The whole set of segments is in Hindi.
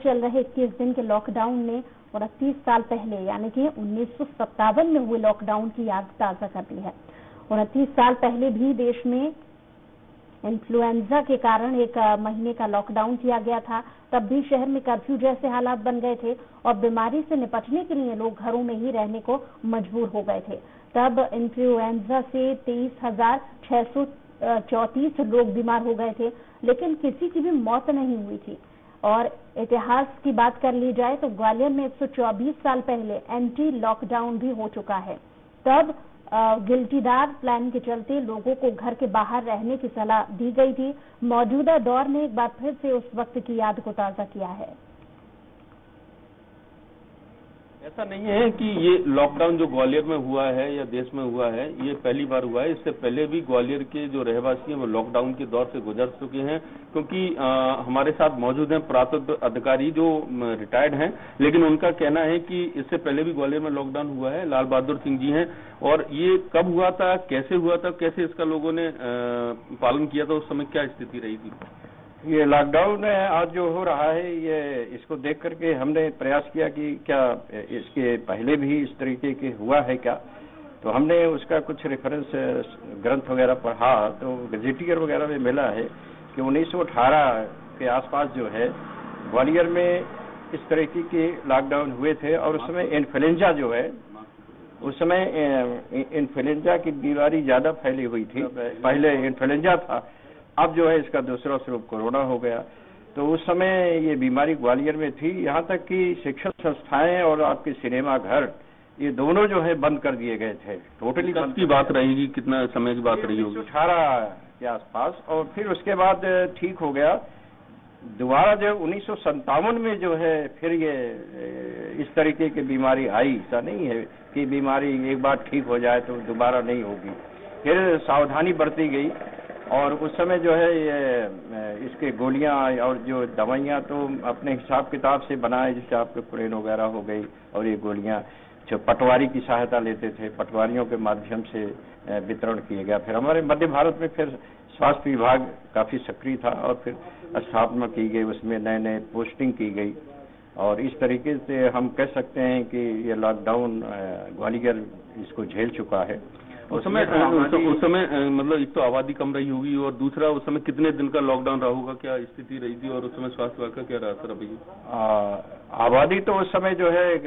चल रहे 21 दिन के लॉकडाउन ने 29 साल पहले यानी कि 1957 में हुए लॉकडाउन की याद ताजा कर दी है। 29 साल पहले भी देश में इन्फ्लुएंजा के कारण एक महीने का लॉकडाउन किया गया था। तब भी शहर में कर्फ्यू जैसे हालात बन गए थे और बीमारी से निपटने के लिए लोग घरों में ही रहने को मजबूर हो गए थे। तब इन्फ्लुएंजा से 23,634 लोग बीमार हो गए थे, लेकिन किसी की भी मौत नहीं हुई थी। और इतिहास की बात कर ली जाए तो ग्वालियर में 124 साल पहले एंटी लॉकडाउन भी हो चुका है। तब गिल्टीदार प्लान के चलते लोगों को घर के बाहर रहने की सलाह दी गई थी। मौजूदा दौर ने एक बार फिर से उस वक्त की याद को ताजा किया है। ऐसा नहीं है कि ये लॉकडाउन जो ग्वालियर में हुआ है या देश में हुआ है ये पहली बार हुआ है। इससे पहले भी ग्वालियर के जो रहवासी हैं वो लॉकडाउन के दौर से गुजर चुके हैं, क्योंकि हमारे साथ मौजूद हैं पुरातत्व अधिकारी जो रिटायर्ड हैं, लेकिन उनका कहना है कि इससे पहले भी ग्वालियर में लॉकडाउन हुआ है। लाल बहादुर सिंह जी हैं, और ये कब हुआ था, कैसे हुआ था, कैसे इसका लोगों ने पालन किया था, उस समय क्या स्थिति रही थी? ये लॉकडाउन आज जो हो रहा है ये इसको देख करके हमने प्रयास किया कि क्या इसके पहले भी इस तरीके के हुआ है क्या। तो हमने उसका कुछ रेफरेंस ग्रंथ वगैरह पढ़ा तो गजेटियर वगैरह में मिला है कि 1918 के आसपास जो है ग्वालियर में इस तरीके के लॉकडाउन हुए थे। और उस समय इन्फ्लुएंजा जो है, उस समय इन्फ्लुएंजा की बीमारी ज्यादा फैली हुई थी। पहले इन्फ्लुएंजा था, अब जो है इसका दूसरा स्वरूप कोरोना हो गया। तो उस समय ये बीमारी ग्वालियर में थी, यहाँ तक कि शिक्षण संस्थाएं और आपके सिनेमा घर ये दोनों जो है बंद कर दिए गए थे। टोटली कब की बात रहेगी, कितना समय की बात रही होगी? 1918 के आसपास। और फिर उसके बाद ठीक हो गया। दोबारा जो 1957 में जो है फिर ये इस तरीके की बीमारी आई। ऐसा नहीं है कि बीमारी एक बार ठीक हो जाए तो दोबारा नहीं होगी। फिर सावधानी बरती गई और उस समय जो है ये इसके गोलियां और जो दवाइयां तो अपने हिसाब किताब से बनाए, जैसे आपके पुरेन वगैरह हो गई। और ये गोलियां जो पटवारी की सहायता लेते थे, पटवारियों के माध्यम से वितरण किया गया। फिर हमारे मध्य भारत में फिर स्वास्थ्य विभाग काफी सक्रिय था और फिर स्थापना की गई, उसमें नए नए पोस्टिंग की गई। और इस तरीके से हम कह सकते हैं कि ये लॉकडाउन ग्वालियर इसको झेल चुका है। उस समय मतलब एक तो आबादी कम रही होगी और दूसरा उस समय कितने दिन का लॉकडाउन रहा होगा, क्या स्थिति रही थी, और उस समय स्वास्थ्य विभाग का क्या रहा था रवैया? आबादी तो उस समय जो है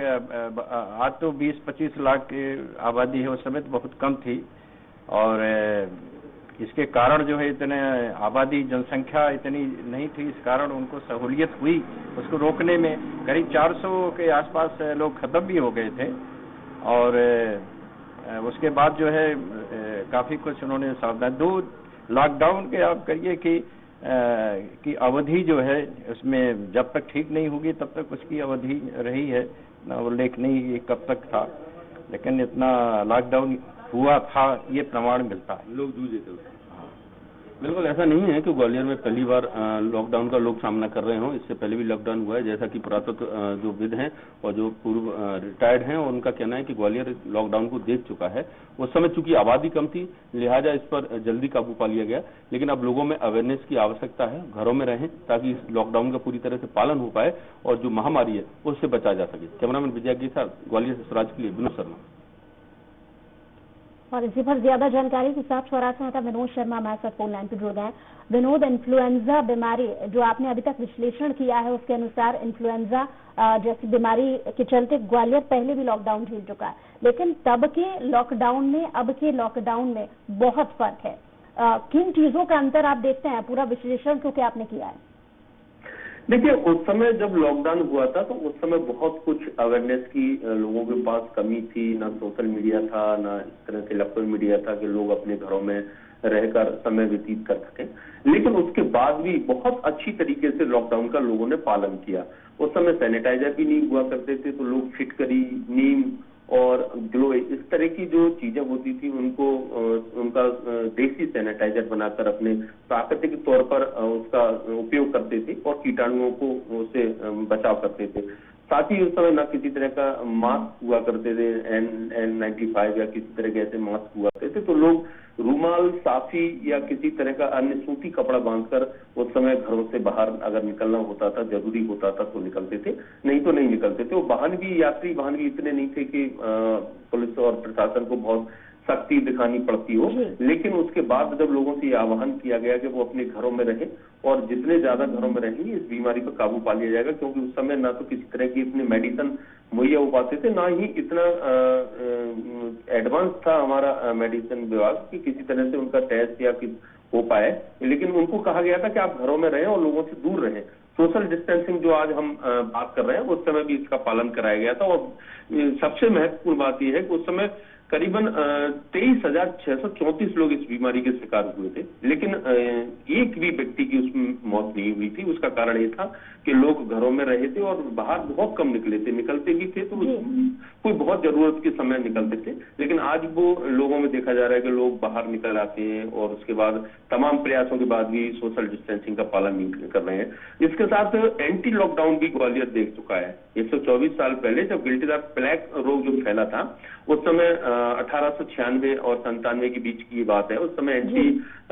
आज तो 20-25 लाख की आबादी है, उस समय तो बहुत कम थी। और इसके कारण जो है इतने आबादी जनसंख्या इतनी नहीं थी, इस कारण उनको सहूलियत हुई उसको रोकने में। करीब 400 के आसपास लोग खत्म भी हो गए थे। और उसके बाद जो है काफी कुछ उन्होंने सावधान। 2 लॉकडाउन के आप करिए कि अवधि जो है उसमें जब तक ठीक नहीं होगी तब तक उसकी अवधि रही है, ना उल्लेख नहीं ये कब तक था, लेकिन इतना लॉकडाउन हुआ था ये प्रमाण मिलता है। लोग जूझे थे। बिल्कुल ऐसा नहीं है कि ग्वालियर में पहली बार लॉकडाउन का लोग सामना कर रहे हों। इससे पहले भी लॉकडाउन हुआ है, जैसा कि पुरातत्व जो विद हैं और जो पूर्व रिटायर्ड हैं उनका कहना है कि ग्वालियर लॉकडाउन को देख चुका है। उस समय चूंकि आबादी कम थी लिहाजा इस पर जल्दी काबू पा लिया गया, लेकिन अब लोगों में अवेयरनेस की आवश्यकता है। घरों में रहें ताकि इस लॉकडाउन का पूरी तरह से पालन हो पाए और जो महामारी है उससे बचा जा सके। कैमरामैन विजय के साथ ग्वालियर से स्वराज के लिए विनोद शर्मा। और इसी पर ज्यादा जानकारी के साथ स्वराज से था विनोद शर्मा हमारे साथ फोन लाइन पर जुड़ गए। विनोद, इन्फ्लुएंजा बीमारी जो आपने अभी तक विश्लेषण किया है उसके अनुसार इन्फ्लुएंजा जैसी बीमारी के चलते ग्वालियर पहले भी लॉकडाउन झेल चुका है, लेकिन तब के लॉकडाउन में अब के लॉकडाउन में बहुत फर्क है। किन चीजों का अंतर आप देखते हैं? पूरा विश्लेषण क्योंकि आपने किया है। देखिए, उस समय जब लॉकडाउन हुआ था तो उस समय बहुत कुछ अवेयरनेस की लोगों के पास कमी थी। ना सोशल मीडिया था, ना इस तरह से इलेक्ट्रॉनिक मीडिया था कि लोग अपने घरों में रहकर समय व्यतीत कर सकें। लेकिन उसके बाद भी बहुत अच्छी तरीके से लॉकडाउन का लोगों ने पालन किया। उस समय सैनिटाइजर भी नहीं हुआ करते थे, तो लोग फिटकरी, नीम और ग्लो इस तरह की जो चीजें होती थी उनको उनका देसी सैनिटाइजर बनाकर अपने प्राकृतिक तौर पर उसका उपयोग करते थे और कीटाणुओं को उससे बचाव करते थे। साथ ही उस समय न किसी तरह का मास्क हुआ करते थे, N95 या किसी तरह के ऐसे मास्क हुआ करते थे तो लोग रूमाल, साफी या किसी तरह का अन्य सूती कपड़ा बांधकर उस समय घरों से बाहर अगर निकलना होता था, जरूरी होता था तो निकलते थे, नहीं तो नहीं निकलते थे। वो वाहन भी, यात्री वाहन भी इतने नहीं थे कि पुलिस और प्रशासन को बहुत सख्ती दिखानी पड़ती हो, लेकिन उसके बाद जब लोगों से ये आह्वान किया गया कि वो अपने घरों में रहें और जितने ज्यादा घरों में रहेंगे इस बीमारी पर काबू पा लिया जाएगा, क्योंकि उस समय ना तो किसी तरह की इतने मेडिसिन मुहैया हो पाते थे, ना ही इतना एडवांस था हमारा मेडिसिन विभाग कि किसी तरह से उनका टेस्ट या हो पाए। लेकिन उनको कहा गया था कि आप घरों में रहें और लोगों से दूर रहें। सोशल डिस्टेंसिंग जो आज हम बात कर रहे हैं उस समय भी इसका पालन कराया गया था। और सबसे महत्वपूर्ण बात यह है कि उस समय करीबन 23,634 लोग इस बीमारी के शिकार हुए थे, लेकिन एक भी व्यक्ति की उसमें मौत नहीं हुई थी। उसका कारण ये था कि लोग घरों में रहे थे और बाहर बहुत कम निकले थे, निकलते भी थे तो कोई बहुत जरूरत के समय निकलते थे। लेकिन आज वो लोगों में देखा जा रहा है कि लोग बाहर निकल आते हैं और उसके बाद तमाम प्रयासों के बाद भी सोशल डिस्टेंसिंग का पालन नहीं कर रहे हैं। इसके साथ एंटी लॉकडाउन भी ग्वालियर देख चुका है। 124 साल पहले जब गिल्टीदार प्लेग रोग जो फैला था उस समय 1896 और 97 के बीच की ये बात है। उस समय एंटी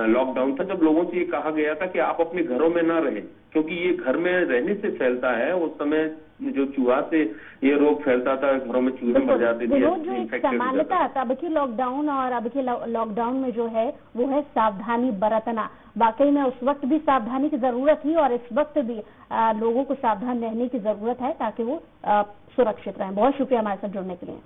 लॉकडाउन था जब लोगों से ये कहा गया था कि आप अपने घरों में ना रहें, क्योंकि ये घर में रहने से फैलता है। उस समय जो चूहा से ये रोग फैलता था, घरों में चूहे मर जाते थे। जो एक समानता है अब के लॉकडाउन और अब के लॉकडाउन में जो है वो है सावधानी बरतना। वाकई में उस वक्त भी सावधानी की जरूरत थी और इस वक्त भी लोगों को सावधान रहने की जरूरत है ताकि वो सुरक्षित रहें। बहुत शुक्रिया हमारे साथ जुड़ने के लिए।